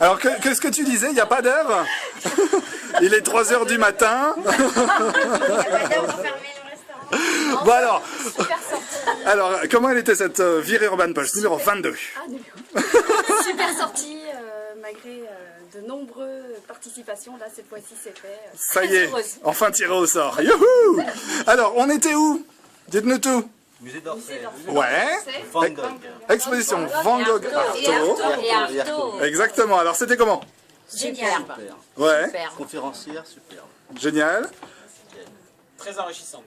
Alors, qu'est-ce que tu disais? Il n'y a pas d'heure? Il est 3 h du matin. Bon alors, comment elle était cette virée Urban Pulse numéro 22? Super sortie, malgré de nombreuses participations. Là, cette fois-ci, c'est fait. Ça y est, enfin tiré au sort. Youhou! Alors, on était où? Dites-nous tout. Musée d'Orsay. Ouais. Van Gogh. Exposition Van Gogh Artaud. Exactement. Alors, c'était comment? Génial. Ouais. Conférencière, superbe. Génial. Très enrichissante.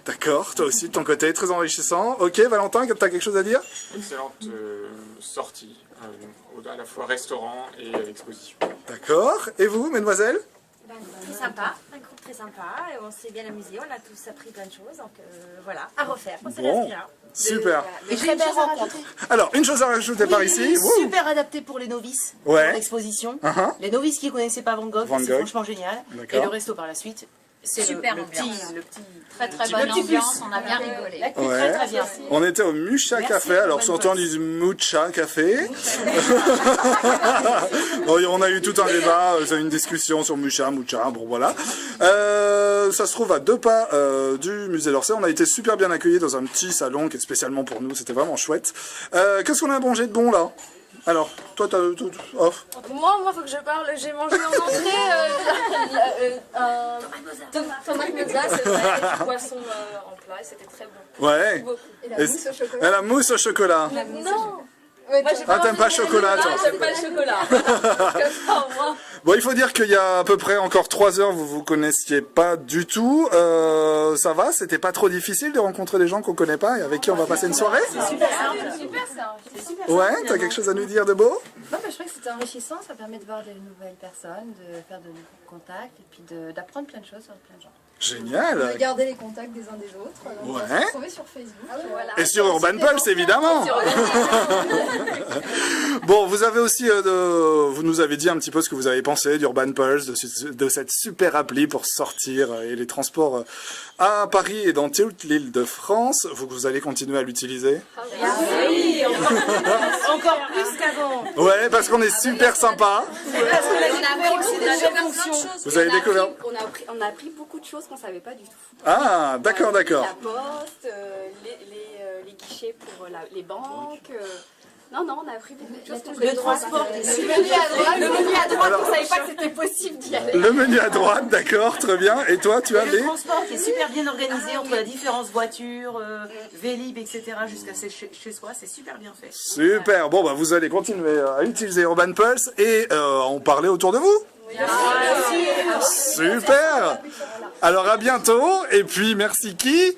D'accord. Toi aussi, de ton côté, très enrichissant. Ok, Valentin, t'as quelque chose à dire? Excellente sortie, à la fois restaurant et exposition. D'accord. Et vous, mesdemoiselles? Très sympa, un groupe très sympa. Et on s'est bien amusé, on a tous appris plein de choses. Donc voilà, à refaire. Ça Bon. reste bien. Super. Et très belle rencontre. Alors, une chose à rajouter par ici. Wouh. Super adapté pour les novices. Ouais. Pour l'exposition. Uh-huh. Les novices qui ne connaissaient pas Van Gogh, Van c'est Gogh. franchement génial. D'accord. Et le resto par la suite. C'est Super le ambiance. petit Très très le bonne petit plus. ambiance, on a bien rigolé. Ouais. Très très bien. On était au Mucha Merci, Café, alors bonne surtout on bosse. dit Mucha Café. Bon, on a eu tout un débat, une discussion sur Mucha, bon voilà. Ça se trouve à 2 pas du musée d'Orsay. On a été super bien accueillis dans un petit salon qui est spécialement pour nous, c'était vraiment chouette. Qu'est-ce qu'on a mangé de bon là? Alors, toi, t'as tout off. Moi, faut que je parle. J'ai mangé en entrée tomate mozza, c'est vrai, et du poisson en plat, et c'était très bon. Ouais. Beaucoup. Et la mousse au chocolat. Non. Ah, t'aimes pas le chocolat, toi? Non, j'aime pas le chocolat. Comme ça, au moins. Bon, il faut dire qu'il y a à peu près encore 3 heures, vous vous connaissiez pas du tout. Ça va? C'était pas trop difficile de rencontrer des gens qu'on connaît pas et avec qui on va passer une soirée? Super ça. Ouais, t'as quelque chose à nous dire de beau? Non, mais je crois que c'était enrichissant, ça permet de voir de nouvelles personnes, de faire de nouveaux contacts et puis d'apprendre plein de choses sur plein de gens. Génial! Garder les contacts des uns des autres. On va Ouais. se retrouver sur Facebook. Voilà. Et sur Urban Pulse, évidemment! Bon, vous avez aussi, vous nous avez dit un petit peu ce que vous avez pensé d'Urban Pulse, de cette super appli pour sortir et les transports à Paris et dans toute l'île de France. Vous allez continuer à l'utiliser? Oui, encore plus qu'avant. Ouais, parce qu'on est super sympa. Parce qu'on a découvert aussi des nouvelles fonctions. Vous avez découvert? On a appris beaucoup de choses qu'on ne savait pas du tout. Ah, d'accord, d'accord. La poste, les guichets pour les banques. Non, on a appris beaucoup de choses. Le transport, Le menu à droite, on ne savait pas que c'était possible d'y aller. Le menu à droite, d'accord, très bien. Et toi, tu as le les... transport qui est super bien organisé entre la différence voiture, Vélib, etc. jusqu'à chez soi, c'est super bien fait. Super, bon, bah, vous allez continuer à utiliser Urban Pulse et en parler autour de vous. Super. Alors, à bientôt. Et puis, merci qui?